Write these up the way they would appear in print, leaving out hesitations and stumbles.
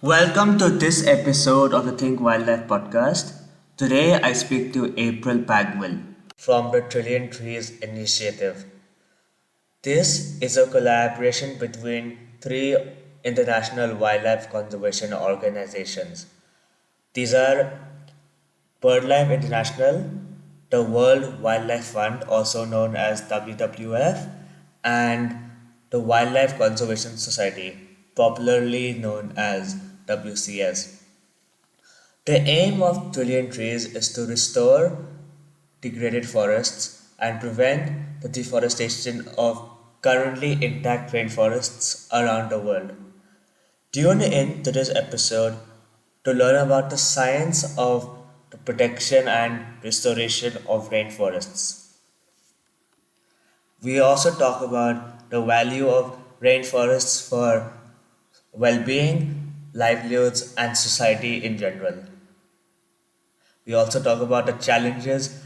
Welcome to this episode of the Think Wildlife podcast. Today I speak to April Bagwill from the Trillion Trees Initiative. This is a collaboration between three international wildlife conservation organizations. These are BirdLife International, the World Wildlife Fund, also known as WWF, and the Wildlife Conservation Society, popularly known as WCS. The aim of Trillion Trees is to restore degraded forests and prevent the deforestation of currently intact rainforests around the world. Tune in to this episode to learn about the science of the protection and restoration of rainforests. We also talk about the value of rainforests for well being, livelihoods, and society in general. We also talk about the challenges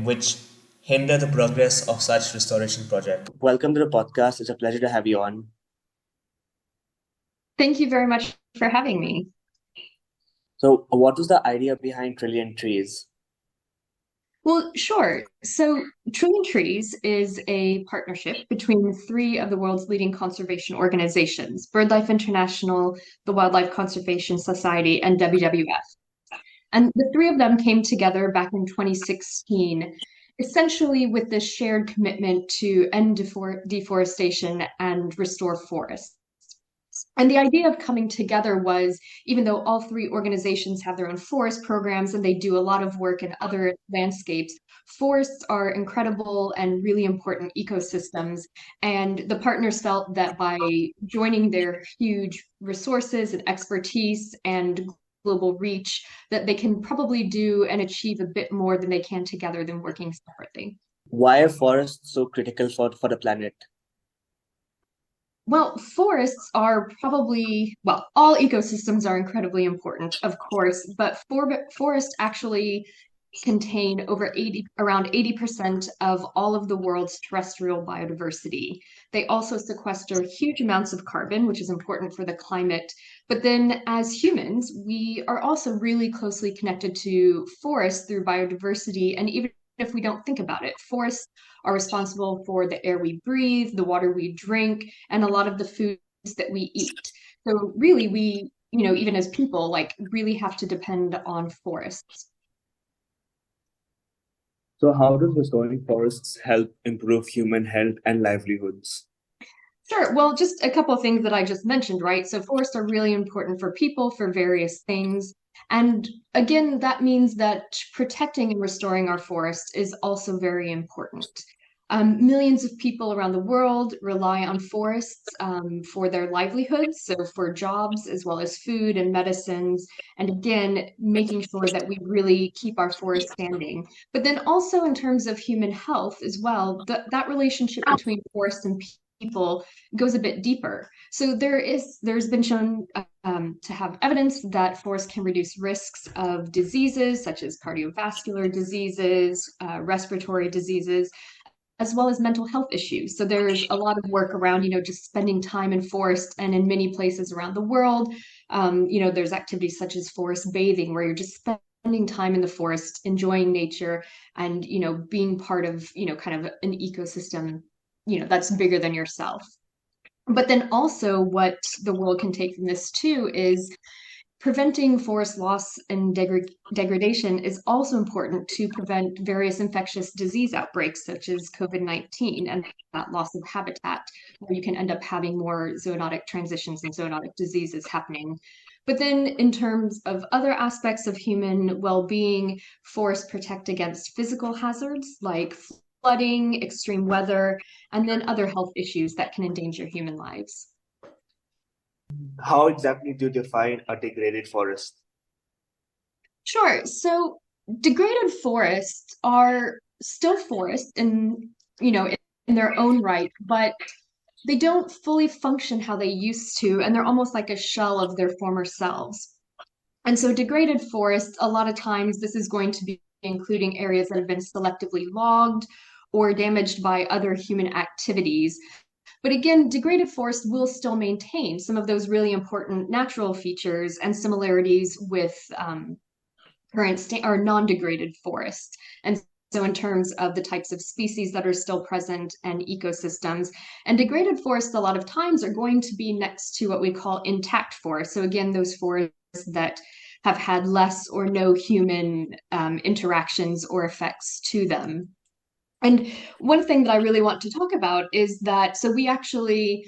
which hinder the progress of such restoration projects. Welcome to the podcast. It's a pleasure to have you on. Thank you very much for having me. So, what was the idea behind Trillion Trees? Well, sure. So, Trillion Trees is a partnership between three of the world's leading conservation organizations: BirdLife International, the Wildlife Conservation Society, and WWF. And the three of them came together back in 2016, essentially with this shared commitment to end deforestation and restore forests. And the idea of coming together was, even though all three organizations have their own forest programs and they do a lot of work in other landscapes, forests are incredible and really important ecosystems. And the partners felt that by joining their huge resources and expertise and global reach, that they can probably do and achieve a bit more than they can together than working separately. Why are forests so critical for the planet? Well, forests are probably, well, all ecosystems are incredibly important, of course, but forests actually contain around 80% of all of the world's terrestrial biodiversity. They also sequester huge amounts of carbon, which is important for the climate. But then as humans, we are also really closely connected to forests through biodiversity. And even if we don't think about it, forests are responsible for the air we breathe, the water we drink, and a lot of the foods that we eat. So really, even as people, like really have to depend on forests. So, how does restoring forests help improve human health and livelihoods? Sure. Well, just a couple of things that I just mentioned, right? So forests are really important for people for various things. And again, that means that protecting and restoring our forests is also very important. Millions of people around the world rely on forests for their livelihoods, so for jobs as well as food and medicines. And again, making sure that we really keep our forests standing. But then also in terms of human health as well, that relationship between forests and people goes a bit deeper. So there's been shown to have evidence that forests can reduce risks of diseases such as cardiovascular diseases, respiratory diseases, as well as mental health issues. So there's a lot of work around, just spending time in forest, and in many places around the world, there's activities such as forest bathing, where you're just spending time in the forest, enjoying nature, and, being part of, kind of an ecosystem, that's bigger than yourself. But then also what the world can take from this too is preventing forest loss and degradation is also important to prevent various infectious disease outbreaks such as COVID-19 and that loss of habitat, where you can end up having more zoonotic transitions and zoonotic diseases happening. But then in terms of other aspects of human well-being, forests protect against physical hazards like flooding, extreme weather, and then other health issues that can endanger human lives. How exactly do you define a degraded forest? Sure. So degraded forests are still forests in their own right, but they don't fully function how they used to, and they're almost like a shell of their former selves. And so degraded forests, a lot of times this is going to be including areas that have been selectively logged or damaged by other human activities. But again, degraded forest will still maintain some of those really important natural features and similarities with current or non-degraded forests. And so in terms of the types of species that are still present and ecosystems, and degraded forests a lot of times are going to be next to what we call intact forests. So again, those forests that have had less or no human interactions or effects to them. And one thing that I really want to talk about is that, so we actually,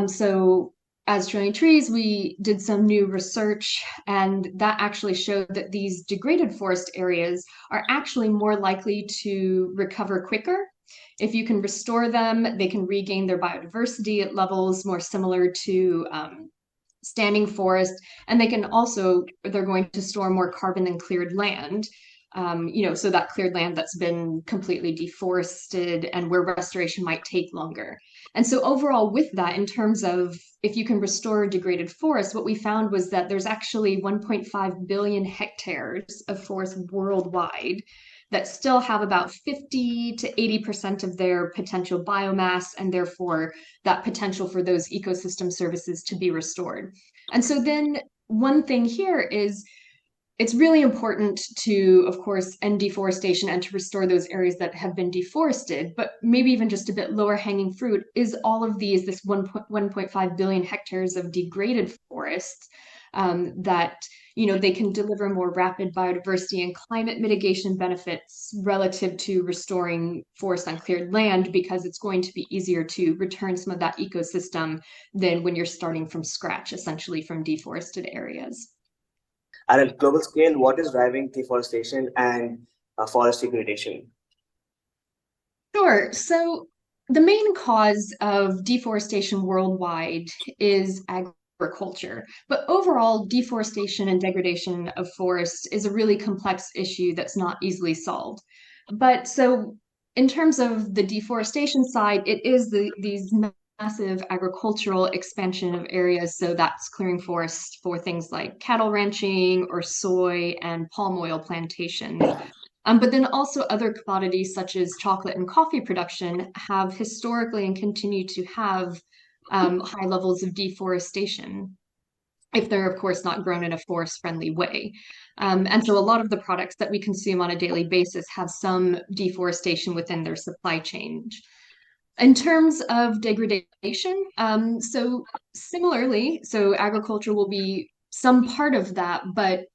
so as Trillion Trees, we did some new research, and that actually showed that these degraded forest areas are actually more likely to recover quicker. If you can restore them, they can regain their biodiversity at levels more similar to standing forest, and they can also, they're going to store more carbon than cleared land. So that cleared land that's been completely deforested and where restoration might take longer. And so overall with that, in terms of if you can restore degraded forest, what we found was that there's actually 1.5 billion hectares of forest worldwide that still have about 50 to 80% of their potential biomass, and therefore that potential for those ecosystem services to be restored. And so then one thing here is it's really important to, of course, end deforestation and to restore those areas that have been deforested. But maybe even just a bit lower hanging fruit is all of these, this 1.5 billion hectares of degraded forests that, they can deliver more rapid biodiversity and climate mitigation benefits relative to restoring forest on cleared land, because it's going to be easier to return some of that ecosystem than when you're starting from scratch, essentially from deforested areas. At a global scale, what is driving deforestation and forest degradation? Sure. So the main cause of deforestation worldwide is agriculture. But overall, deforestation and degradation of forests is a really complex issue that's not easily solved. But so in terms of the deforestation side, it is these massive agricultural expansion of areas. So that's clearing forests for things like cattle ranching or soy and palm oil plantations. But then also other commodities such as chocolate and coffee production have historically and continue to have high levels of deforestation, if they're, of course, not grown in a forest-friendly way. And so a lot of the products that we consume on a daily basis have some deforestation within their supply chain. In terms of degradation, so similarly, so agriculture will be some part of that, but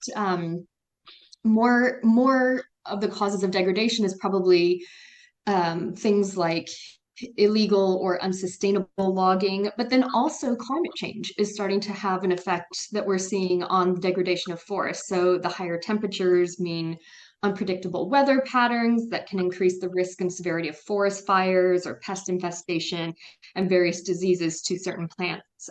more of the causes of degradation is probably things like illegal or unsustainable logging, but then also climate change is starting to have an effect that we're seeing on the degradation of forests. So the higher temperatures mean unpredictable weather patterns that can increase the risk and severity of forest fires or pest infestation and various diseases to certain plants.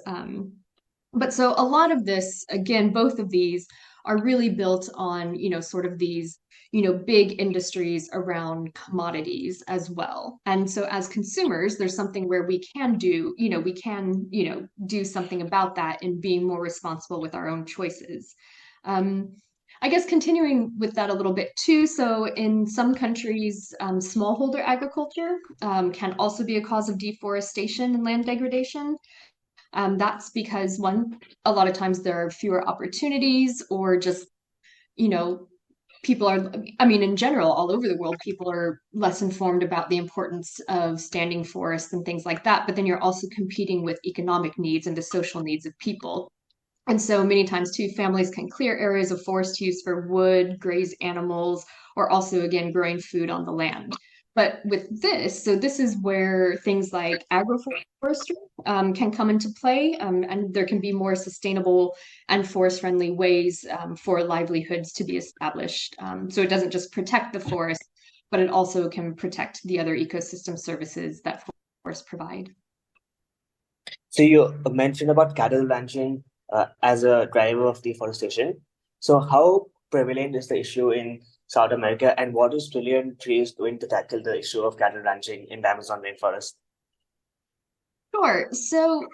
But so a lot of this, again, both of these are really built on, sort of these, big industries around commodities as well. And so as consumers, there's something where we can do, do something about that in being more responsible with our own choices. I guess continuing with that a little bit too. So in some countries, smallholder agriculture can also be a cause of deforestation and land degradation. That's because a lot of times there are fewer opportunities, or just, people are, in general, all over the world, people are less informed about the importance of standing forests and things like that. But then you're also competing with economic needs and the social needs of people. And so many times too, families can clear areas of forest use for wood, graze animals, or also again, growing food on the land. But with this, so this is where things like agroforestry can come into play, and there can be more sustainable and forest-friendly ways for livelihoods to be established. So it doesn't just protect the forest, but it also can protect the other ecosystem services that forests provide. So you mentioned about cattle ranching as a driver of deforestation. So how prevalent is the issue in South America, and what is Trillion Trees doing to tackle the issue of cattle ranching in the Amazon rainforest? Sure. So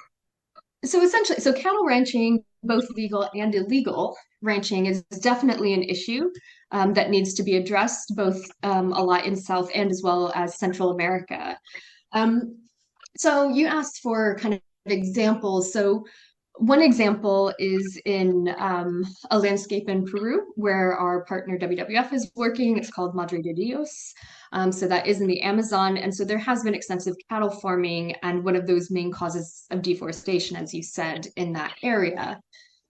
essentially, so cattle ranching, both legal and illegal ranching, is definitely an issue that needs to be addressed, both a lot in South and as well as Central America. Um, So you asked for kind of examples. So one example is in a landscape in Peru where our partner WWF is working. It's called Madre de Dios. So that is in the Amazon. And so there has been extensive cattle farming and one of those main causes of deforestation, as you said, in that area.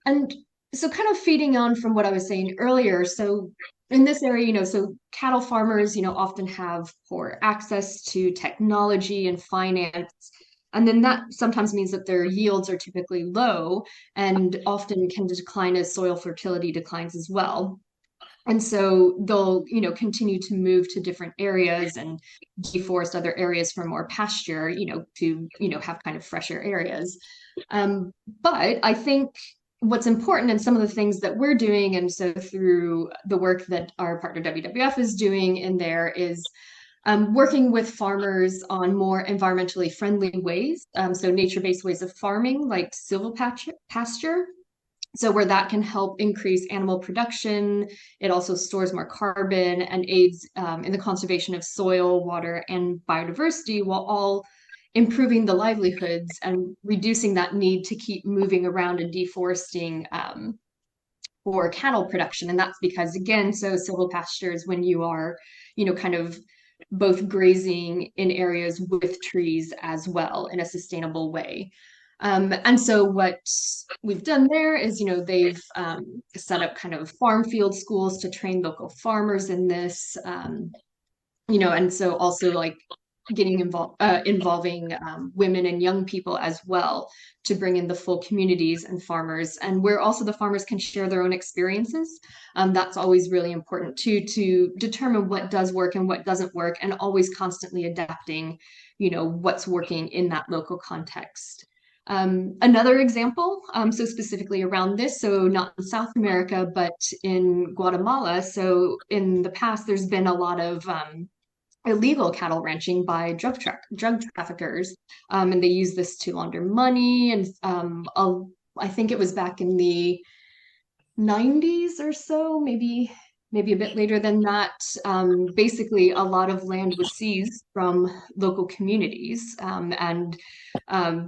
And so kind of feeding on from what I was saying earlier, so in this area, so cattle farmers, often have poor access to technology and finance. And then that sometimes means that their yields are typically low and often can decline as soil fertility declines as well. And so they'll, continue to move to different areas and deforest other areas for more pasture, to, have kind of fresher areas. But I think what's important and some of the things that we're doing, and so through the work that our partner WWF is doing in there, is working with farmers on more environmentally friendly ways. So nature-based ways of farming, like silvopasture. So where that can help increase animal production, it also stores more carbon and aids in the conservation of soil, water, and biodiversity, while all improving the livelihoods and reducing that need to keep moving around and deforesting for cattle production. And that's because, again, so silvopasture is when you are, kind of both grazing in areas with trees as well in a sustainable way. And so what we've done there is, they've set up kind of farm field schools to train local farmers in this, and so also like getting involving women and young people as well to bring in the full communities and farmers, and where also the farmers can share their own experiences. That's always really important too, to determine what does work and what doesn't work, and always constantly adapting, what's working in that local context. Another example, so specifically around this, so not in South America, but in Guatemala. So in the past, there's been a lot of illegal cattle ranching by drug traffickers, and they use this to launder money. And I think it was back in the 90s or so, maybe a bit later than that. Basically, a lot of land was seized from local communities, and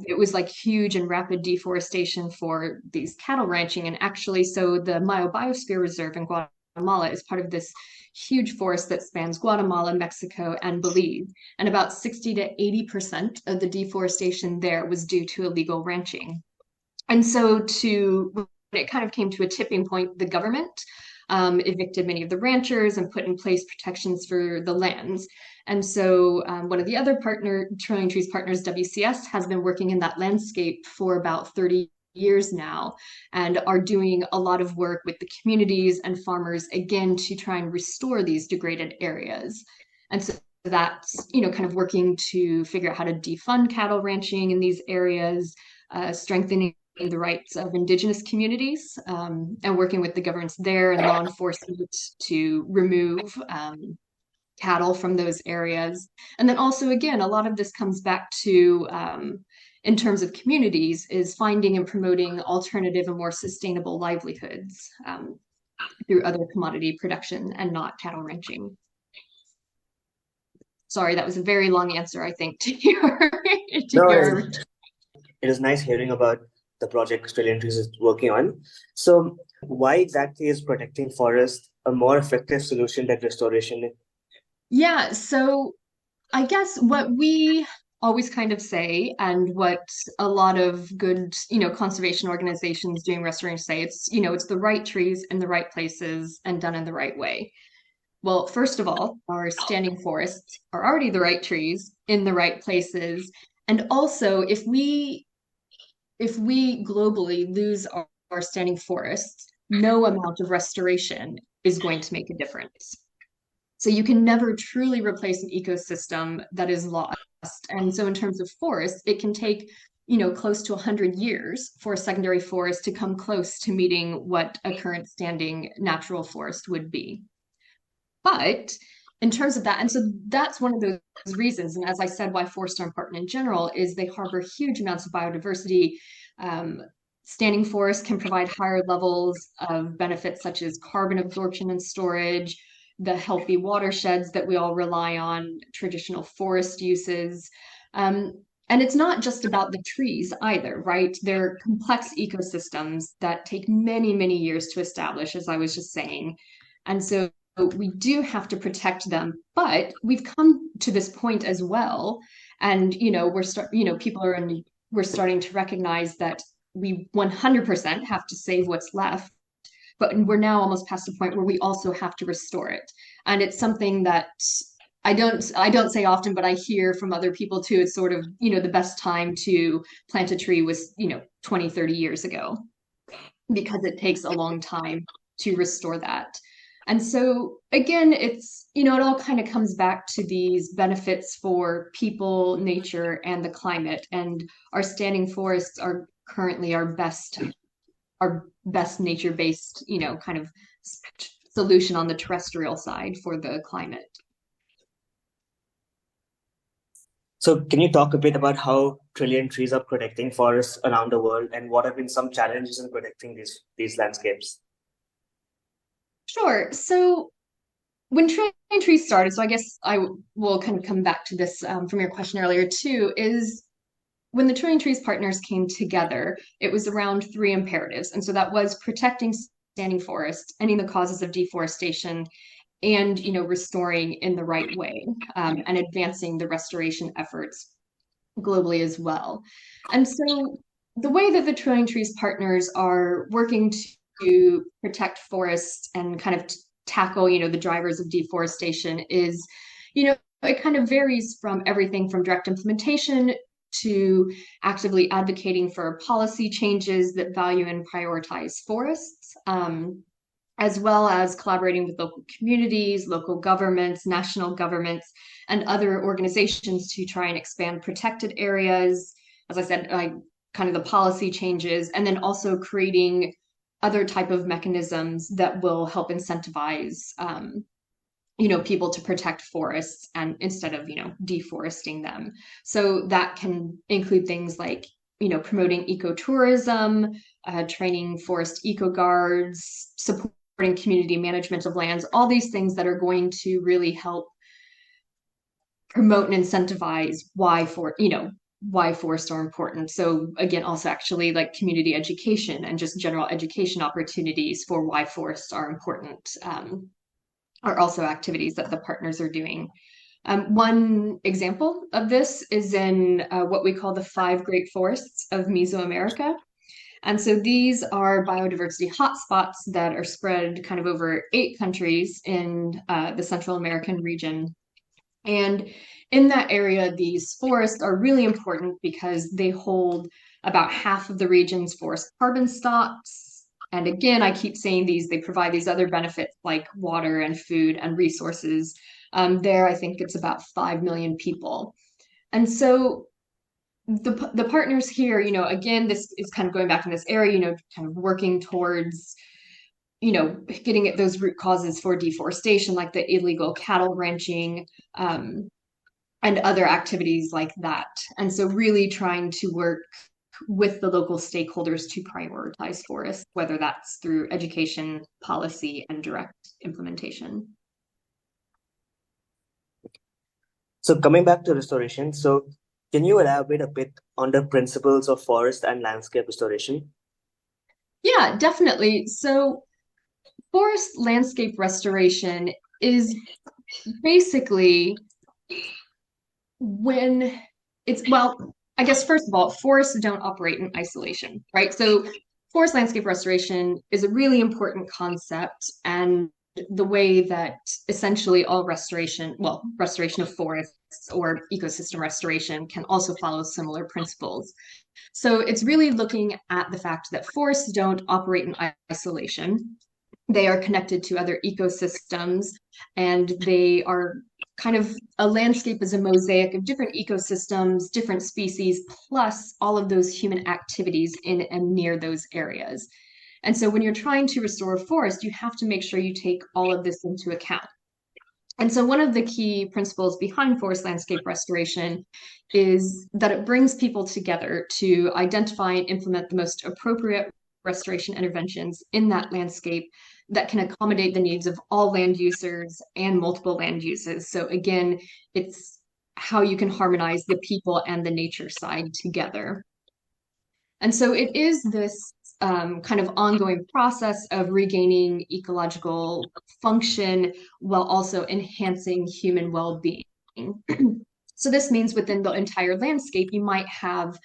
it was like huge and rapid deforestation for these cattle ranching. And actually, so the Mayo Biosphere Reserve in Guatemala is part of this huge forest that spans Guatemala, Mexico, and Belize. And about 60 to 80% of the deforestation there was due to illegal ranching. And so when it kind of came to a tipping point, the government evicted many of the ranchers and put in place protections for the lands. And so one of the other Trillion Trees partners, WCS, has been working in that landscape for about 30 years now, and are doing a lot of work with the communities and farmers, again, to try and restore these degraded areas. And so that's, kind of working to figure out how to defund cattle ranching in these areas, strengthening the rights of indigenous communities, and working with the governments there and law enforcement to remove cattle from those areas. And then also, again, a lot of this comes back to, in terms of communities, is finding and promoting alternative and more sustainable livelihoods through other commodity production and not cattle ranching. Sorry, that was a very long answer, I think, to your. It is nice hearing about the project Trillion Trees is working on. So why exactly is protecting forests a more effective solution than restoration? Yeah, so I guess what we always kind of say, and what a lot of good, conservation organizations doing restoration say, it's the right trees in the right places and done in the right way. Well, first of all, our standing forests are already the right trees in the right places. And also, if we globally lose our standing forests, no amount of restoration is going to make a difference. So you can never truly replace an ecosystem that is lost. And so in terms of forests, it can take, close to 100 years for a secondary forest to come close to meeting what a current standing natural forest would be. But in terms of that, and so that's one of those reasons, and as I said, why forests are important in general, is they harbor huge amounts of biodiversity. Standing forests can provide higher levels of benefits such as carbon absorption and storage, the healthy watersheds that we all rely on, traditional forest uses. And it's not just about the trees either, right? They're complex ecosystems that take many, many years to establish, as I was just saying. And so we do have to protect them, but we've come to this point as well. And, people we're starting to recognize that we 100% have to save what's left, but we're now almost past the point where we also have to restore it. And it's something that I don't say often, but I hear from other people too. It's sort of, the best time to plant a tree was, 20, 30 years ago, because it takes a long time to restore that. And so again, it all kind of comes back to these benefits for people, nature, and the climate. And our standing forests are currently our best nature-based, kind of solution on the terrestrial side for the climate. So, can you talk a bit about how trillion trees are protecting forests around the world, and what have been some challenges in protecting these landscapes? Sure. So when trillion trees started, so I guess I will kind of come back to this from your question earlier too, is when the Trillion Trees partners came together, it was around three imperatives. And so that was protecting standing forests, ending the causes of deforestation, and restoring in the right way, and advancing the restoration efforts globally as well. And so the way that the Trillion Trees partners are working to protect forests and kind of tackle the drivers of deforestation is it kind of varies from everything from direct implementation to actively advocating for policy changes that value and prioritize forests, as well as collaborating with local communities, local governments, national governments, and other organizations to try and expand protected areas. As I said, kind of the policy changes, and then also creating other type of mechanisms that will help incentivize people to protect forests and instead of deforesting them. So that can include things like promoting ecotourism, training forest eco guards, supporting community management of lands, all these things that are going to really help promote and incentivize why forests are important. So again, also actually like community education and just general education opportunities for why forests are important, are also activities that the partners are doing. One example of this is in what we call the 5 Great Forests of Mesoamerica. And so these are biodiversity hotspots that are spread kind of over 8 countries in the Central American region. And in that area, these forests are really important because they hold about half of the region's forest carbon stocks. And again, I keep saying they provide these other benefits like water and food and resources. I think it's about 5 million people. And so the partners here, again, this is kind of going back in this area, kind of working towards, getting at those root causes for deforestation, like the illegal cattle ranching, and other activities like that. And so really trying to work with the local stakeholders to prioritize forests, whether that's through education, policy, and direct implementation. So coming back to restoration, so can you elaborate a bit on the principles of forest and landscape restoration? Yeah, definitely. So forest landscape restoration is basically when I guess first of all, forests don't operate in isolation, right? So forest landscape restoration is a really important concept, and the way that essentially all restoration of forests or ecosystem restoration can also follow similar principles. So it's really looking at the fact that forests don't operate in isolation. They are connected to other ecosystems, and they are kind of a landscape is a mosaic of different ecosystems, different species, plus all of those human activities in and near those areas. And so when you're trying to restore a forest, you have to make sure you take all of this into account. And so one of the key principles behind forest landscape restoration is that it brings people together to identify and implement the most appropriate restoration interventions in that landscape that can accommodate the needs of all land users and multiple land uses. So again, it's how you can harmonize the people and the nature side together. And so it is this kind of ongoing process of regaining ecological function while also enhancing human well-being. So this means within the entire landscape, you might have,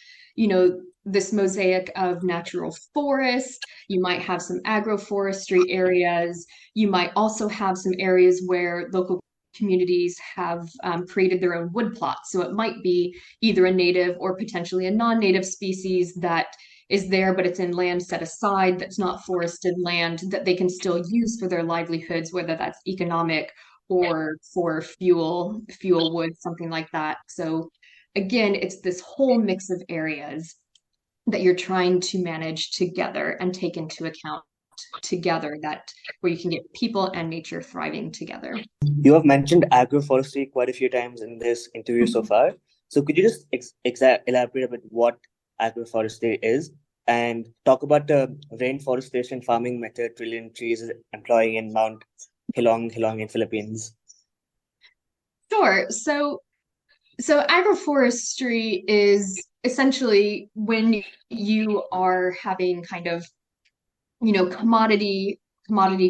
this mosaic of natural forest. You might have some agroforestry areas. You might also have some areas where local communities have created their own wood plots. So it might be either a native or potentially a non-native species that is there, but it's in land set aside that's not forested land that they can still use for their livelihoods, whether that's economic or for fuel wood, something like that. So again, it's this whole mix of areas that you're trying to manage together and take into account together, that where you can get people and nature thriving together. You have mentioned agroforestry quite a few times in this interview so far. So could you just elaborate a bit what agroforestry is and talk about the rainforestation farming method Trillion Trees is employing in Mount Hilong in Philippines? Sure. So agroforestry is essentially when you are having kind of, commodity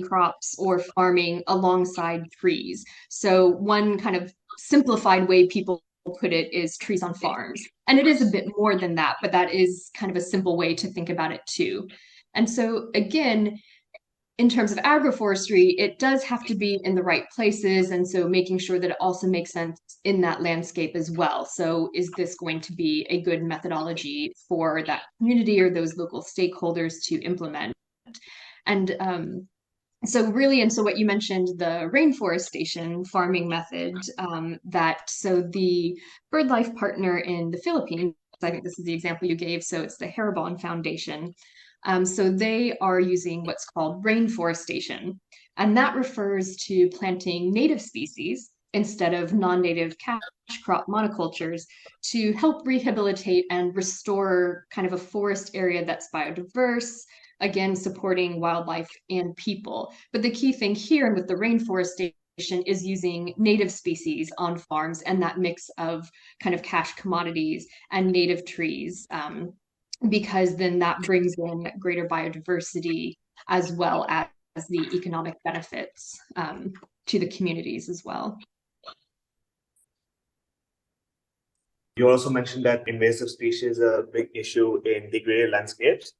crops or farming alongside trees. So one kind of simplified way people put it is trees on farms. And it is a bit more than that, but that is kind of a simple way to think about it too. And so again, in terms of agroforestry, it does have to be in the right places. And so making sure that it also makes sense in that landscape as well. So is this going to be a good methodology for that community or those local stakeholders to implement? And so what you mentioned, the rainforestation farming method, so the BirdLife partner in the Philippines, I think this is the example you gave, so it's the Haribon Foundation. So they are using what's called rainforestation, and that refers to planting native species instead of non-native cash crop monocultures to help rehabilitate and restore kind of a forest area that's biodiverse, again, supporting wildlife and people. But the key thing here with the rainforestation is using native species on farms and that mix of kind of cash commodities and native trees, because then that brings in greater biodiversity as well as the economic benefits to the communities as well. You also mentioned that invasive species are a big issue in degraded landscapes.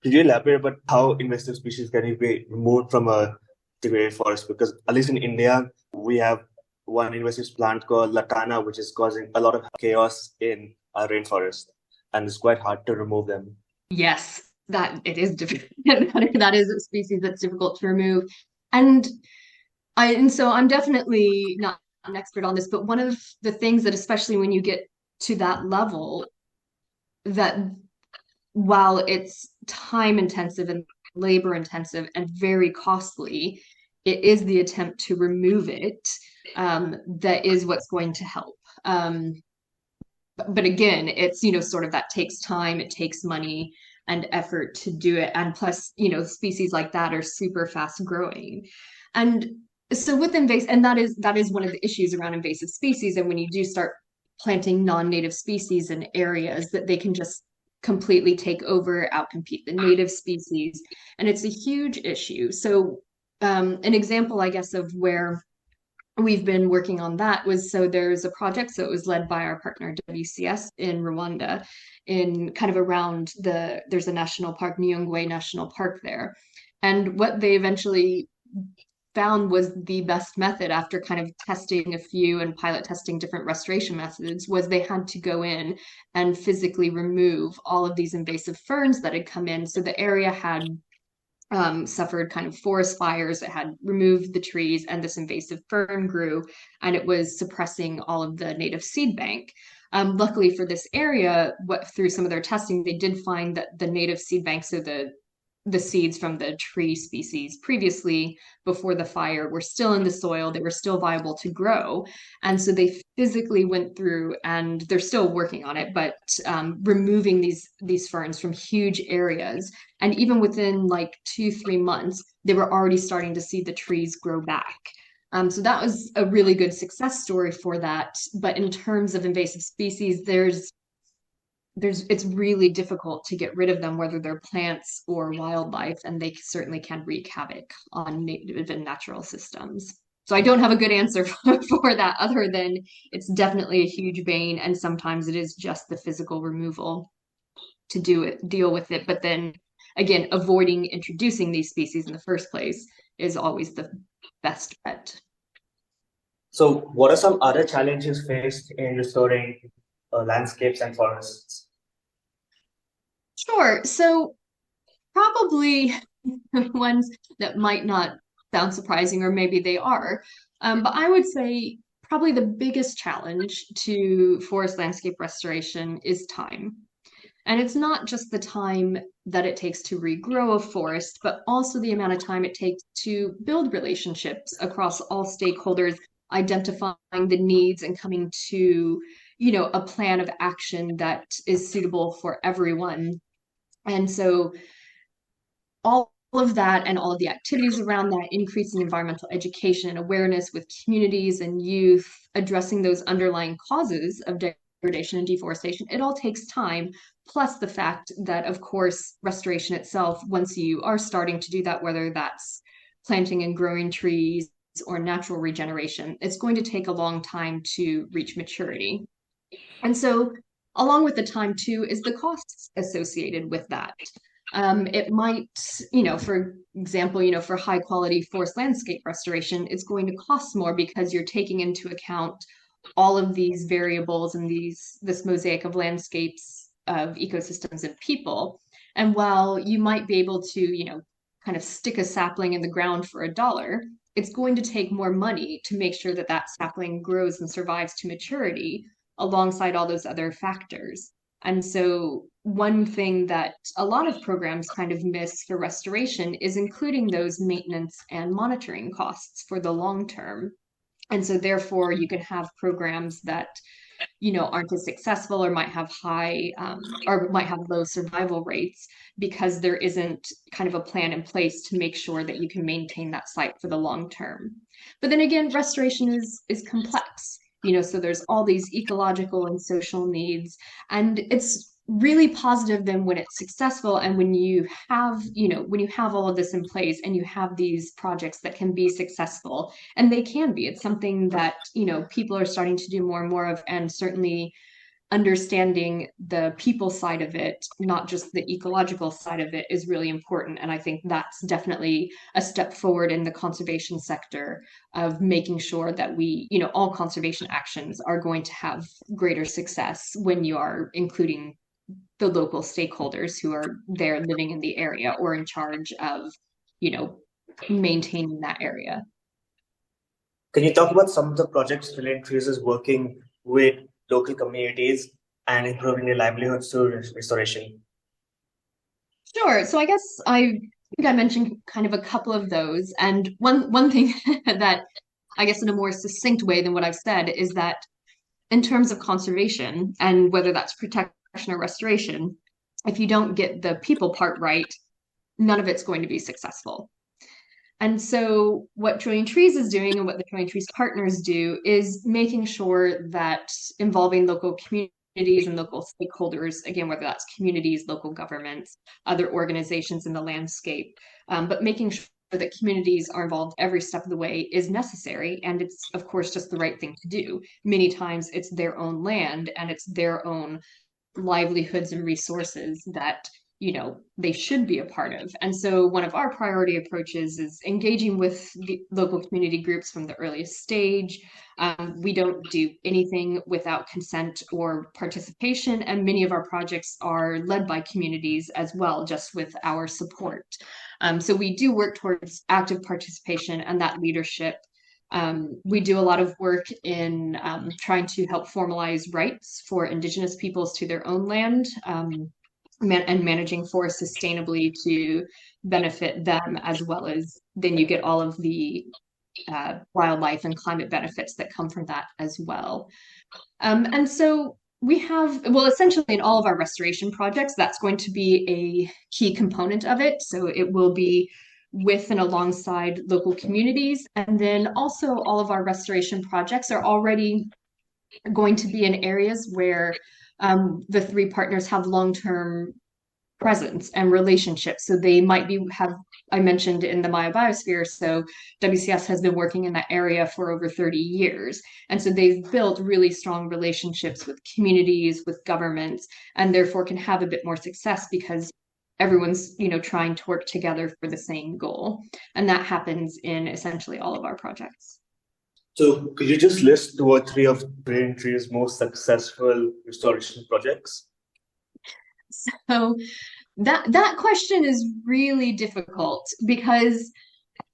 Could you elaborate about how invasive species can be removed from a degraded forest? Because at least in India, we have one invasive plant called Lacana, which is causing a lot of chaos in our rainforest, and it's quite hard to remove them. Yes, that it is difficult. That is a species that's difficult to remove. And so I'm definitely not an expert on this, but one of the things that, especially when you get to that level, that while it's time intensive and labor intensive and very costly, it is the attempt to remove it that is what's going to help. But again, it's, sort of that takes time, it takes money and effort to do it. And plus, species like that are super fast growing. And so with invasive, and that is one of the issues around invasive species. And when you do start planting non-native species in areas, that they can just completely take over, outcompete the native species. And it's a huge issue. So an example, I guess, of where we've been working on that was, so there's a project, so it was led by our partner WCS in Rwanda, in kind of around there's a national park, Nyungwe National Park there. And what they eventually found was the best method, after kind of testing a few and pilot testing different restoration methods, was they had to go in and physically remove all of these invasive ferns that had come in. So the area had suffered kind of forest fires. It had removed the trees, and this invasive fern grew, and it was suppressing all of the native seed bank. Luckily for this area, through some of their testing, they did find that the native seed bank, so the seeds from the tree species previously, before the fire, were still in the soil. They were still viable to grow. And so they physically went through, and they're still working on it, but removing these ferns from huge areas. And even within like 2-3 months, they were already starting to see the trees grow back. So that was a really good success story for that. But in terms of invasive species, it's really difficult to get rid of them, whether they're plants or wildlife, and they certainly can wreak havoc on native and natural systems. So I don't have a good answer for that, other than it's definitely a huge bane, and sometimes it is just the physical removal to deal with it. But then again, avoiding introducing these species in the first place is always the best bet. So, what are some other challenges faced in restoring landscapes and forests? Sure. So probably ones that might not sound surprising, or maybe they are. But I would say probably the biggest challenge to forest landscape restoration is time. And it's not just the time that it takes to regrow a forest, but also the amount of time it takes to build relationships across all stakeholders, identifying the needs and coming to, a plan of action that is suitable for everyone. And so all of that and all of the activities around that, increasing environmental education and awareness with communities and youth, addressing those underlying causes of degradation and deforestation, it all takes time. Plus the fact that, of course, restoration itself, once you are starting to do that, whether that's planting and growing trees or natural regeneration, it's going to take a long time to reach maturity. And so, along with the time too, is the costs associated with that. It might, for example, for high quality forest landscape restoration, it's going to cost more because you're taking into account all of these variables and this mosaic of landscapes, of ecosystems and people. And while you might be able to, kind of stick a sapling in the ground for $1, it's going to take more money to make sure that that sapling grows and survives to maturity alongside all those other factors. And so, one thing that a lot of programs kind of miss for restoration is including those maintenance and monitoring costs for the long term. And so, therefore, you can have programs that aren't as successful, or might have high or might have low survival rates, because there isn't kind of a plan in place to make sure that you can maintain that site for the long term. But then again, restoration is complex, so there's all these ecological and social needs, and it's really positive then when it's successful, and when you have all of this in place and you have these projects that can be successful, and they can be. It's something that people are starting to do more and more of, and certainly understanding the people side of it, not just the ecological side of it, is really important. And I think that's definitely a step forward in the conservation sector, of making sure that all conservation actions are going to have greater success when you are including the local stakeholders who are there living in the area or in charge of, you know, maintaining that area. Can you talk about some of the projects Trillion Trees is working with local communities and improving their livelihoods through restoration? Sure. So I guess I think I mentioned kind of a couple of those. And one thing that I guess in a more succinct way than what I've said is that in terms of conservation, and whether that's protection or restoration, if you don't get the people part right, none of it's going to be successful. And so, what Trillion Trees is doing, and what the Trillion Trees partners do, is making sure that involving local communities and local stakeholders, again, whether that's communities, local governments, other organizations in the landscape, but making sure that communities are involved every step of the way is necessary. And it's, of course, just the right thing to do. Many times it's their own land and it's their own livelihoods and resources that they should be a part of. And so one of our priority approaches is engaging with the local community groups from the earliest stage. We don't do anything without consent or participation, and many of our projects are led by communities as well, just with our support. So we do work towards active participation and that leadership. We do a lot of work in trying to help formalize rights for Indigenous peoples to their own land, and managing forests sustainably to benefit them, as well as then you get all of the wildlife and climate benefits that come from that as well. And so we have, well, essentially in all of our restoration projects, that's going to be a key component of it. So it will be with and alongside local communities. And then also all of our restoration projects are already going to be in areas where the three partners have long-term presence and relationships. So they might have, I mentioned in the Maya biosphere, so WCS has been working in that area for over 30 years. And so they've built really strong relationships with communities, with governments, and therefore can have a bit more success because everyone's, trying to work together for the same goal. And that happens in essentially all of our projects. So could you just list 2 or 3 of Brain Tree's most successful restoration projects? So that question is really difficult because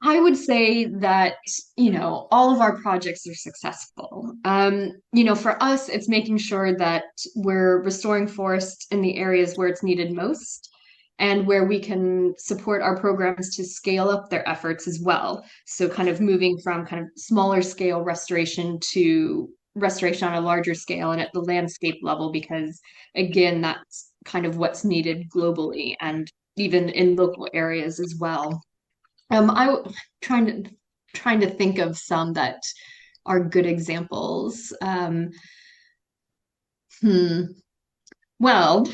I would say that, all of our projects are successful. For us, it's making sure that we're restoring forest in the areas where it's needed most and where we can support our programs to scale up their efforts as well. So kind of moving from kind of smaller scale restoration to restoration on a larger scale and at the landscape level, because again, that's kind of what's needed globally and even in local areas as well. I trying to think of some that are good examples. Hmm. Well,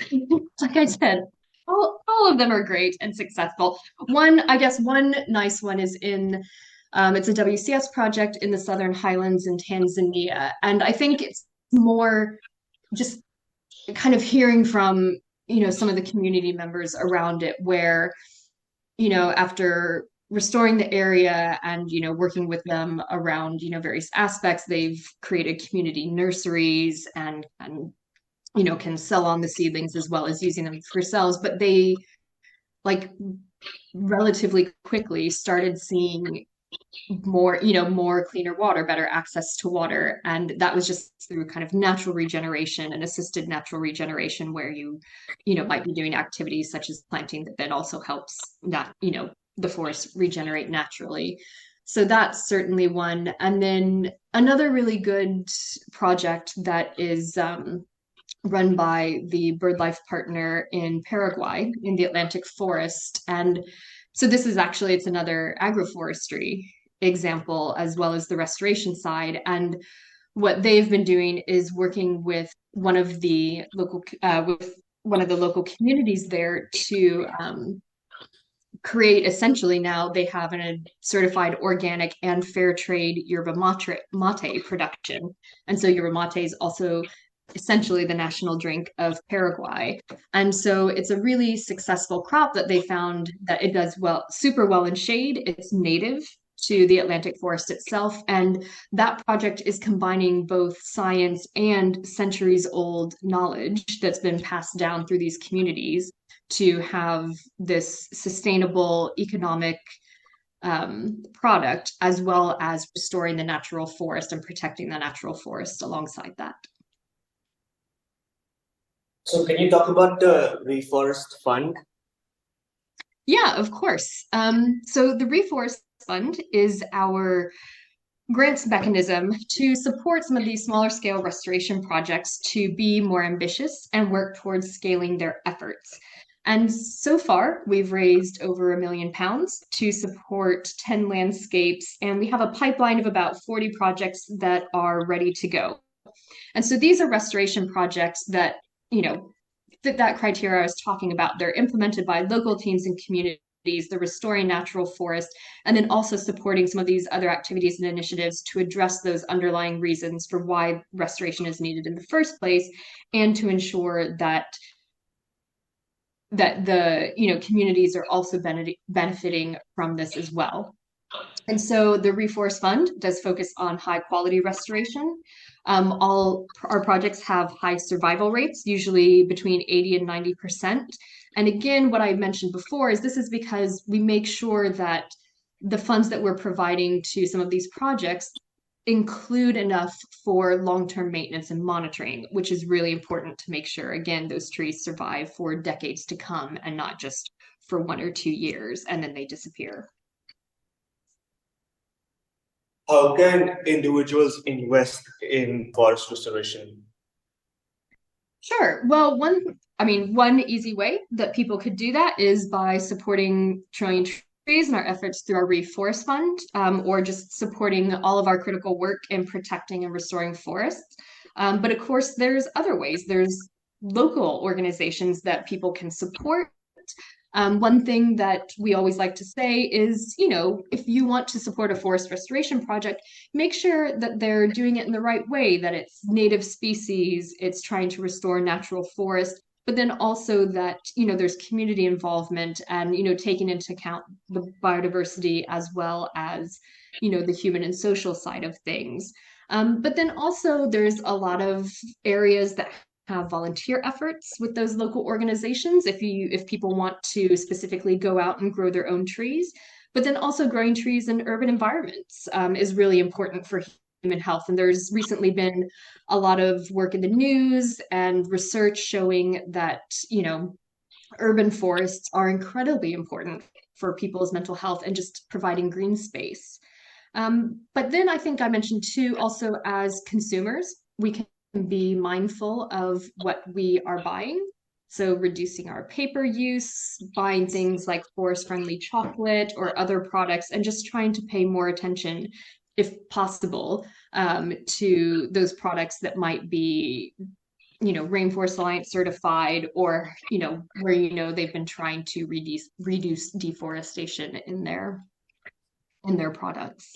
like I said, all of them are great and successful. I guess one nice one is it's a WCS project in the Southern Highlands in Tanzania. And I think it's more just kind of hearing from, some of the community members around it where, after restoring the area and, working with them around, various aspects, they've created community nurseries and can sell on the seedlings as well as using them for sales. But they like relatively quickly started seeing more cleaner water, better access to water. And that was just through kind of natural regeneration and assisted natural regeneration where might be doing activities such as planting that then also helps that, the forest regenerate naturally. So that's certainly one. And then another really good project that is run by the BirdLife partner in Paraguay in the Atlantic forest. And so it's another agroforestry example as well as the restoration side. And what they've been doing is working with one of the local communities there to create, essentially now they have a certified organic and fair trade yerba mate production. And so yerba mate is also essentially the national drink of Paraguay. And so it's a really successful crop that they found that it does super well in shade. It's native to the Atlantic forest itself. And that project is combining both science and centuries old knowledge that's been passed down through these communities to have this sustainable economic product, as well as restoring the natural forest and protecting the natural forest alongside that. So can you talk about the Reforest Fund? Yeah, of course. So the Reforest Fund is our grants mechanism to support some of these smaller scale restoration projects to be more ambitious and work towards scaling their efforts. And so far, we've raised over £1 million to support 10 landscapes, and we have a pipeline of about 40 projects that are ready to go. And so these are restoration projects that, fit that criteria I was talking about. They're implemented by local teams and communities, they're restoring natural forest, and then also supporting some of these other activities and initiatives to address those underlying reasons for why restoration is needed in the first place, and to ensure that the communities are also benefiting from this as well. And so the Reforest Fund does focus on high quality restoration. All our projects have high survival rates, usually between 80 and 90%. And again, what I mentioned before is this is because we make sure that the funds that we're providing to some of these projects include enough for long-term maintenance and monitoring, which is really important to make sure, again, those trees survive for decades to come and not just for 1 or 2 years and then they disappear. How can individuals invest in forest restoration? Sure. Well, one easy way that people could do that is by supporting Trillion and our efforts through our Reforest Fund, or just supporting all of our critical work in protecting and restoring forests. But of course, there's other ways. There's local organizations that people can support. One thing that we always like to say is, if you want to support a forest restoration project, make sure that they're doing it in the right way, that it's native species, it's trying to restore natural forest, but then also that, there's community involvement and, taking into account the biodiversity as well as, the human and social side of things. But then also there's a lot of areas that have volunteer efforts with those local organizations if people want to specifically go out and grow their own trees. But then also growing trees in urban environments is really important for human health. And there's recently been a lot of work in the news and research showing that, urban forests are incredibly important for people's mental health and just providing green space. But then I think I mentioned too, also as consumers, we can be mindful of what we are buying. So reducing our paper use, buying things like forest-friendly chocolate or other products, and just trying to pay more attention, if possible, to those products that might be, Rainforest Alliance certified, or where they've been trying to reduce deforestation in their products.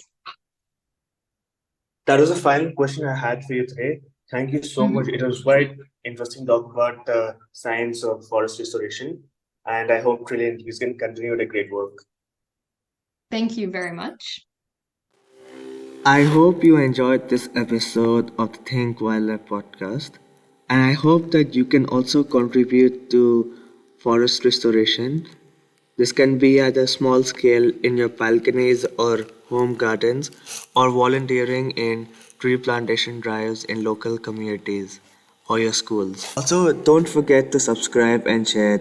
That was the final question I had for you today. Thank you so much. It was quite interesting to talk about the science of forest restoration. And I hope Trillian is going to continue the great work. Thank you very much. I hope you enjoyed this episode of the Think Wildlife podcast, and I hope that you can also contribute to forest restoration. This can be at a small scale in your balconies or home gardens, or volunteering in tree plantation drives in local communities or your schools. Also, don't forget to subscribe and share